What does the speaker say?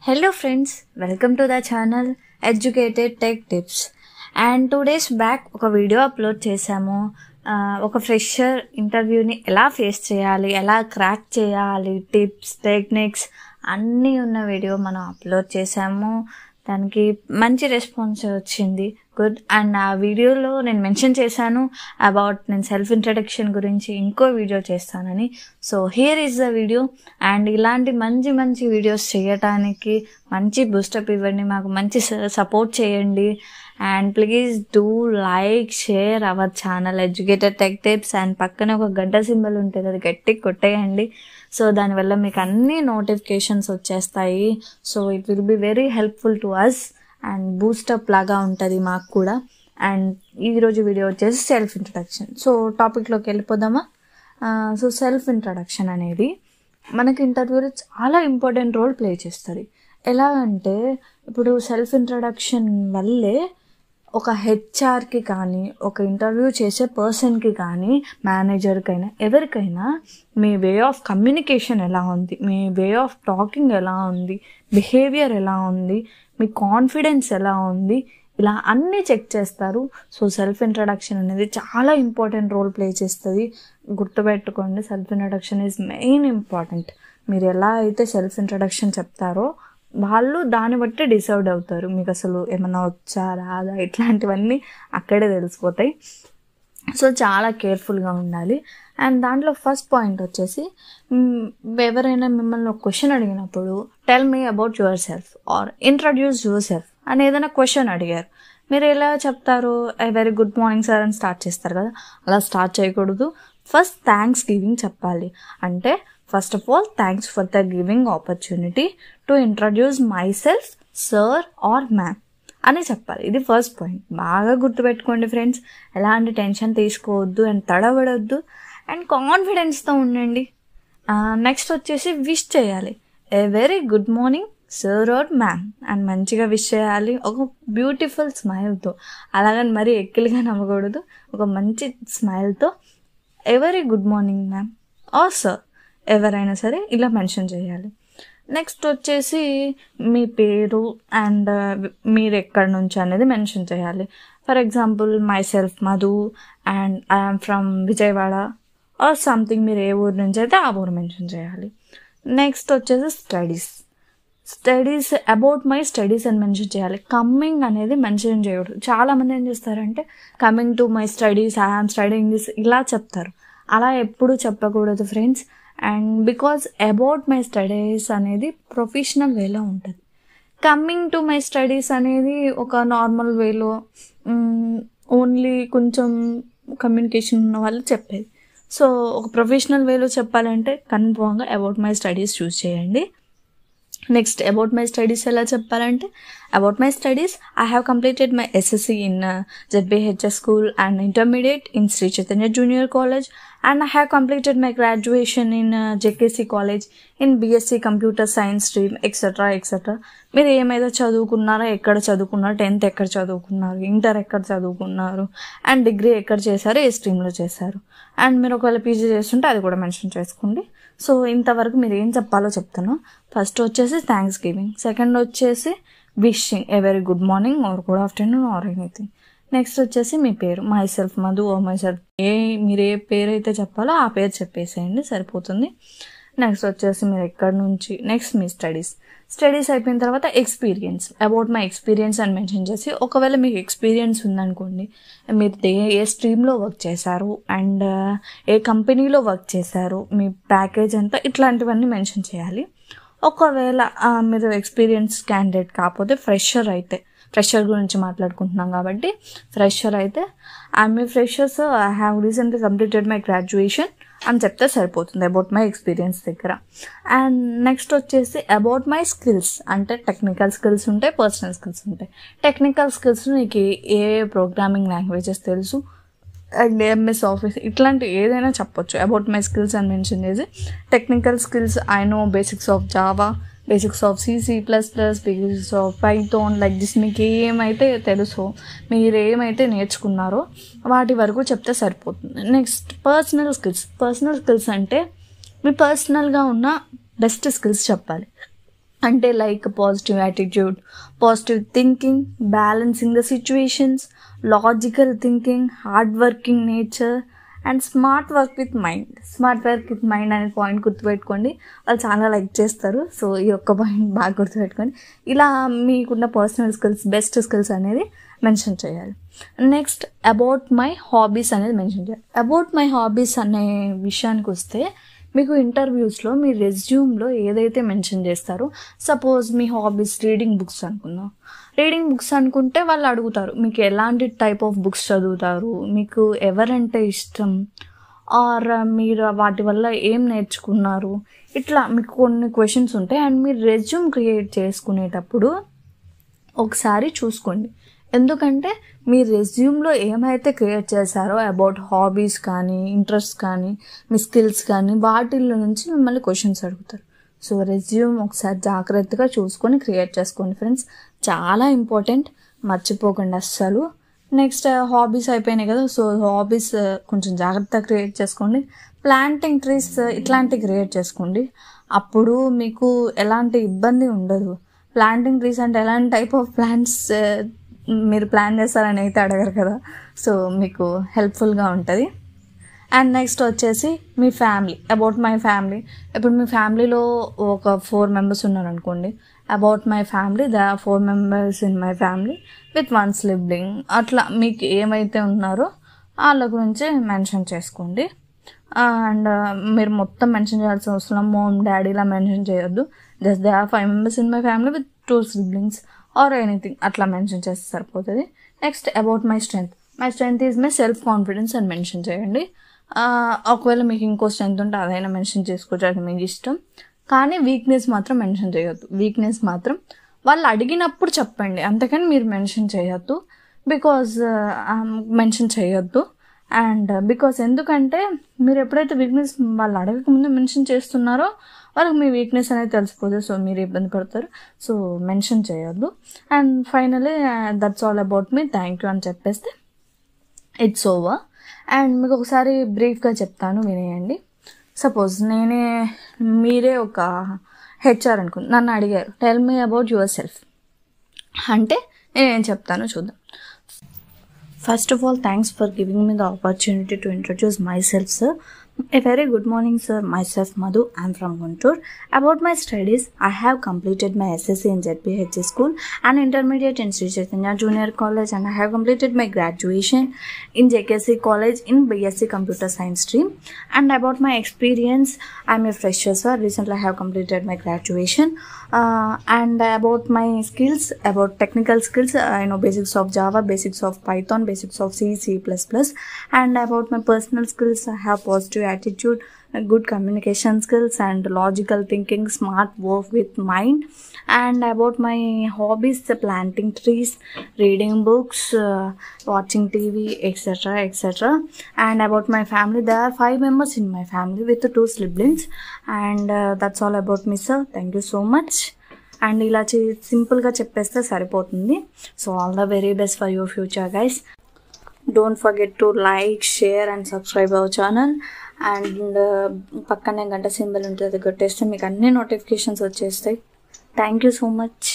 Hello friends, welcome to the channel Educated Tech Tips. And 2 days back ఒక video upload చేశాము. ఒక fresher ఇంటర్వ్యూని ఎలా face చేయాలి, ఎలా క్రాక్ చేయాలి, టిప్స్, టెక్నిక్స్ అన్నీ ఉన్న వీడియో మనం అప్లోడ్ చేశాము. దానికి మంచి రెస్పాన్స్ వచ్చింది, గుడ్. అండ్ ఆ వీడియోలో నేను మెన్షన్ చేశాను అబౌట్ నేను సెల్ఫ్ ఇంట్రడక్షన్ గురించి ఇంకో వీడియో చేస్తానని. So here is the video. And ఇలాంటి మంచి మంచి వీడియోస్ చేయటానికి మంచి బూస్టప్ ఇవ్వండి, మాకు మంచి సపోర్ట్ చేయండి. And please do like, share our channel educated tech tips. And పక్కన ఒక గంట సింబల్ ఉంటుంది, అది గట్టిగా కొట్టేయండి. సో దానివల్ల మీకు అన్ని నోటిఫికేషన్స్ వచ్చేస్తాయి. So it will be very helpful to us and boost up లాగా ఉంటుంది మాకు కూడా. అండ్ ఈరోజు వీడియో వచ్చేసి సెల్ఫ్ ఇంట్రడక్షన్. సో టాపిక్లోకి వెళ్ళిపోదామా? సో సెల్ఫ్ ఇంట్రడక్షన్ అనేది మనకి ఇంటర్వ్యూలో చాలా ఇంపార్టెంట్ రోల్ ప్లే చేస్తుంది. ఎలా అంటే ఇప్పుడు సెల్ఫ్ ఇంట్రడక్షన్ వల్లే ఒక హెచ్ఆర్కి కానీ, ఒక ఇంటర్వ్యూ చేసే పర్సన్కి కానీ, మేనేజర్కైనా, ఎవరికైనా మీ వే ఆఫ్ కమ్యూనికేషన్ ఎలా ఉంది, మీ వే ఆఫ్ టాకింగ్ ఎలా ఉంది, బిహేవియర్ ఎలా ఉంది, మీ కాన్ఫిడెన్స్ ఎలా ఉంది, ఇలా అన్నీ చెక్ చేస్తారు. సో సెల్ఫ్ ఇంట్రడక్షన్ అనేది చాలా ఇంపార్టెంట్ రోల్ ప్లే చేస్తుంది. గుర్తుపెట్టుకోండి, self introduction is main important. మీరు ఎలా అయితే సెల్ఫ్ ఇంట్రడక్షన్ చెప్తారో వాళ్ళు దాన్ని బట్టి డిసైడ్ అవుతారు, మీకు అసలు ఏమన్నా వచ్చా రాదా ఇట్లాంటివన్నీ అక్కడే తెలిసిపోతాయి. సో చాలా కేర్ఫుల్గా ఉండాలి. అండ్ దాంట్లో ఫస్ట్ పాయింట్ వచ్చేసి, ఎవరైనా మిమ్మల్ని ఒక క్వశ్చన్ అడిగినప్పుడు tell me about yourself or introduce yourself అని ఏదైనా క్వశ్చన్ అడిగారు, మీరు ఎలా చెప్తారు? వెరీ గుడ్ మార్నింగ్ సార్ అని స్టార్ట్ చేస్తారు కదా, అలా స్టార్ట్ చేయకూడదు. ఫస్ట్ థ్యాంక్స్ గివింగ్ చెప్పాలి. అంటే first of all thanks for the giving opportunity to introduce myself sir or ma'am అని చెప్పాలి. ఇది ఫస్ట్ పాయింట్. బాగా గుర్తుపెట్టుకోండి ఫ్రెండ్స్, ఎలాంటి టెన్షన్ తీసుకోవద్దు అండ్ తడబడొద్దు అండ్ కాన్ఫిడెన్స్తో ఉండండి. నెక్స్ట్ వచ్చేసి విష్ చేయాలి. A very good morning sir or ma'am అని మంచిగా విష్ చేయాలి, ఒక బ్యూటిఫుల్ స్మైల్తో. అలాగని మరీ ఎక్కిలిగా నమ్మకూడదు, ఒక మంచి స్మైల్తో a very good morning ma'am or sir ఎవరైనా సరే ఇలా మెన్షన్ చేయాలి. నెక్స్ట్ వచ్చేసి మీ పేరు అండ్ మీరు ఎక్కడి నుంచి అనేది మెన్షన్ చేయాలి. For example my self Madhu and I'm from Vijayawada or something, మీరు ఏ ఊరు నుంచి అయితే ఆ ఊరు మెన్షన్ చేయాలి. నెక్స్ట్ వచ్చేసి స్టడీస్ అబౌట్ మై స్టడీస్ అని మెన్షన్ చేయాలి. కమ్మింగ్ అనేది మెన్షన్ చేయకూడదు. చాలామంది ఏం చేస్తారంటే coming to my studies, I'm studying this ఇలా చెప్తారు. అలా ఎప్పుడు చెప్పకూడదు friends. And because about my studies అనేది ప్రొఫెషనల్ వేలో ఉంటుంది. కమ్మింగ్ టు మై స్టడీస్ అనేది ఒక నార్మల్ వేలో ఓన్లీ కొంచెం కమ్యూనికేషన్ ఉన్న వాళ్ళు చెప్పేది. సో ఒక ప్రొఫెషనల్ వేలో చెప్పాలంటే కన్ఫర్మ్గా అబౌట్ మై స్టడీస్ చూస్ చేయండి. నెక్స్ట్ అబౌట్ మై స్టడీస్ ఎలా చెప్పాలంటే, about my studies I have completed my SSC in ZBHS school and intermediate in Shri Chaitanya junior college and I have completed my graduation in JKC college in BSc computer science stream etcetera etcetera. మీరు ఏమైతే చదువుకున్నారో, ఎక్కడ చదువుకున్నారు, 10th ఎక్కడ చదువుకున్నారు, inter ఎక్కడ చదువుకున్నారు and degree ఎక్కడ చేశారు, ఏ స్ట్రీమ్లో చేశారు. అండ్ మీరు ఒకవేళ పీజీ చేస్తుంటే అది కూడా మెన్షన్ చేసుకోండి. సో ఇంతవరకు మీరు ఏం చెప్పాలో చెప్తాను. ఫస్ట్ వచ్చేసి థ్యాంక్స్ గివింగ్, సెకండ్ వచ్చేసి wishing a very good morning or good afternoon or anything. Next వచ్చేసి మీ పేరు, myself Madhu or myself, మీరు ఏ పేరు అయితే చెప్పాలో ఆ పేరు చెప్పేసేయండి, సరిపోతుంది. నెక్స్ట్ వచ్చేసి మీరు ఎక్కడి నుంచి, నెక్స్ట్ మీ స్టడీస్ అయిపోయిన తర్వాత ఎక్స్పీరియన్స్, అబౌట్ మై ఎక్స్పీరియన్స్ అని మెన్షన్ చేసి, ఒకవేళ మీకు ఎక్స్పీరియన్స్ ఉందనుకోండి, మీరు ఏ స్ట్రీమ్లో వర్క్ చేశారు అండ్ ఏ కంపెనీలో వర్క్ చేశారు, మీ ప్యాకేజ్ ఎంత, ఇట్లాంటివన్నీ మెన్షన్ చేయాలి. ఒకవేళ మీరు ఎక్స్పీరియన్స్ క్యాండిడేట్ కాకపోతే ఫ్రెషర్ గురించి మాట్లాడుకుంటున్నాం కాబట్టి ఫ్రెషర్ అయితే I'm a fresher so I have recently completed my graduation అని చెప్తే సరిపోతుంది అబౌట్ మై ఎక్స్పీరియన్స్ దగ్గర. అండ్ నెక్స్ట్ వచ్చేసి అబౌట్ మై స్కిల్స్, అంటే టెక్నికల్ స్కిల్స్ ఉంటాయి, పర్సనల్ స్కిల్స్ ఉంటాయి. టెక్నికల్ స్కిల్స్ నీకు ఏ ప్రోగ్రామింగ్ లాంగ్వేజెస్ తెలుసు అండ్ ఎంఎస్ ఆఫీస్ ఇట్లాంటి ఏదైనా చెప్పొచ్చు. అబౌట్ మై స్కిల్స్ అని మెన్షన్ చేసి, technical skills I know basics of Java, basics of C++, basics of Python like this. మీకు ఏమైతే తెలుసో, మీరు ఏమైతే నేర్చుకున్నారో వాటి వరకు చెప్తే సరిపోతుంది. నెక్స్ట్ పర్సనల్ స్కిల్స్ అంటే మీ పర్సనల్గా ఉన్న బెస్ట్ స్కిల్స్ చెప్పాలి. అంటే like positive attitude, positive thinking, balancing the situations, logical thinking, hard working nature and smart work with mind. Smart work with mind అనే పాయింట్ గుర్తుపెట్టుకోండి, వాళ్ళు చాలా లైక్ చేస్తారు. సో ఈ ఒక్క పాయింట్ బాగా గుర్తుపెట్టుకోండి. ఇలా మీకున్న పర్సనల్ స్కిల్స్, బెస్ట్ స్కిల్స్ అనేది మెన్షన్ చేయాలి. నెక్స్ట్ అబౌట్ మై హాబీస్ అనేది మెన్షన్ చేయాలి. అబౌట్ మై హాబీస్ అనే విషయానికి వస్తే, మీకు ఇంటర్వ్యూస్లో మీ రెజ్యూమ్లో ఏదైతే మెన్షన్ చేస్తారో, సపోజ్ మీ హాబీస్ రీడింగ్ బుక్స్ అనుకుందాం. రీడింగ్ బుక్స్ అనుకుంటే వాళ్ళు అడుగుతారు మీకు ఎలాంటి టైప్ ఆఫ్ బుక్స్ చదువుతారు, మీకు ఎవరంటే ఇష్టం, ఆర్ మీరు వాటి వల్ల ఏం నేర్చుకున్నారు, ఇట్లా మీకు కొన్ని క్వశ్చన్స్ ఉంటాయి. అండ్ మీరు రెజ్యూమ్ క్రియేట్ చేసుకునేటప్పుడు ఒకసారి చూసుకోండి. ఎందుకంటే మీ రెజ్యూమ్లో ఏమైతే క్రియేట్ చేశారో అబౌట్ హాబీస్ కానీ, ఇంట్రెస్ట్ కానీ, మీ స్కిల్స్ కానీ, వాటిల్లో నుంచి మిమ్మల్ని క్వశ్చన్స్ అడుగుతారు. సో రెజ్యూమ్ ఒకసారి జాగ్రత్తగా చూసుకొని క్రియేట్ చేసుకోండి ఫ్రెండ్స్, చాలా ఇంపార్టెంట్, మర్చిపోకండి అస్సలు. నెక్స్ట్ హాబీస్ అయిపోయినాయి కదా, సో హాబీస్ కొంచెం జాగ్రత్తగా క్రియేట్ చేసుకోండి. ప్లాంటింగ్ ట్రీస్ ఇట్లాంటివి క్రియేట్ చేసుకోండి, అప్పుడు మీకు ఎలాంటి ఇబ్బంది ఉండదు. ప్లాంటింగ్ ట్రీస్ అంటే ఎలాంటి టైప్ ఆఫ్ ప్లాంట్స్ మీరు ప్లాన్ చేస్తారని అయితే అడగరు కదా, సో మీకు హెల్ప్ఫుల్గా ఉంటుంది. అండ్ నెక్స్ట్ వచ్చేసి మీ ఫ్యామిలీ, అబౌట్ మై ఫ్యామిలీ. ఇప్పుడు మీ ఫ్యామిలీలో ఒక 4 members ఉన్నారనుకోండి, about my family, the 4 members in my family with 1 sibling. అట్లా మీకు ఏమైతే ఉన్నారో వాళ్ళ గురించి మెన్షన్ చేసుకోండి. అండ్ మీరు మొత్తం మెన్షన్ చేయాల్సిన అవసరం మోమ్, డాడీ ఇలా మెన్షన్ చేయొద్దు. Just they are 5 members in my family with 2 siblings or anything అట్లా మెన్షన్ చేస్తే సరిపోతుంది. Next about my strength. My strength is my self confidence అని మెన్షన్ చేయండి. ఒకవేళ మీకు ఇంకో స్ట్రెంగ్త్ ఉంటే అదైనా మెన్షన్ చేసుకోవచ్చు, అది మీకు ఇష్టం. కానీ వీక్నెస్ మాత్రం మెన్షన్ చేయొద్దు. వీక్నెస్ మాత్రం వాళ్ళు అడిగినప్పుడు చెప్పండి, అంతేకాని మీరు మెన్షన్ చేయొద్దు. మెన్షన్ చేయొద్దు. అండ్ బికాస్ ఎందుకంటే మీరు ఎప్పుడైతే వీక్నెస్ వాళ్ళు అడగకముందు మెన్షన్ చేస్తున్నారో వాళ్ళకి మీ వీక్నెస్ అనేది తెలిసిపోతుంది, సో మీరు ఇబ్బంది పడతారు. సో మెన్షన్ చేయొద్దు. And finally that's all about me, thank you అని చెప్పేస్తే ఇట్స్ ఓవర్. అండ్ మీకు ఒకసారి బ్రీఫ్గా చెప్తాను, వినేయండి. సపోజ్ మీరే ఒక హెచ్ఆర్ అనుకుంది, నన్ను అడిగారు tell me about your self అంటే నేనేం చెప్తాను చూద్దాం. First of all, thanks for giving me the opportunity to introduce myself, sir. A very good morning, sir. Myself Madhu. I'm from Guntur. About my studies, I have completed my SSC in ZPH school and intermediate in Sri Chaitanya Junior College, and I have completed my graduation in JKC College in BSc Computer Science stream. And about my experience, I'm a fresher, sir. Recently, I have completed my graduation. And about my skills, about technical skills, I know basics of Java, basics of Python, basics of C, C++. And about my personal skills, I have positive attitude, good communication skills, and logical thinking, smart work with mind. And about my hobbies, planting trees, reading books, watching TV, etc., etc. And about my family, there are 5 members in my family with 2 siblings. And that's all about me, sir. Thank you so much. And ఇలా సింపుల్గా చెప్పేస్తే సరిపోతుంది. So all the very best for your future guys. Don't forget to like, share and subscribe our channel. And పక్కనే గంట symbol ఉంటుంది, కొట్టేస్తే మీకు అన్ని నోటిఫికేషన్స్ వచ్చేస్తాయి. Thank you so much.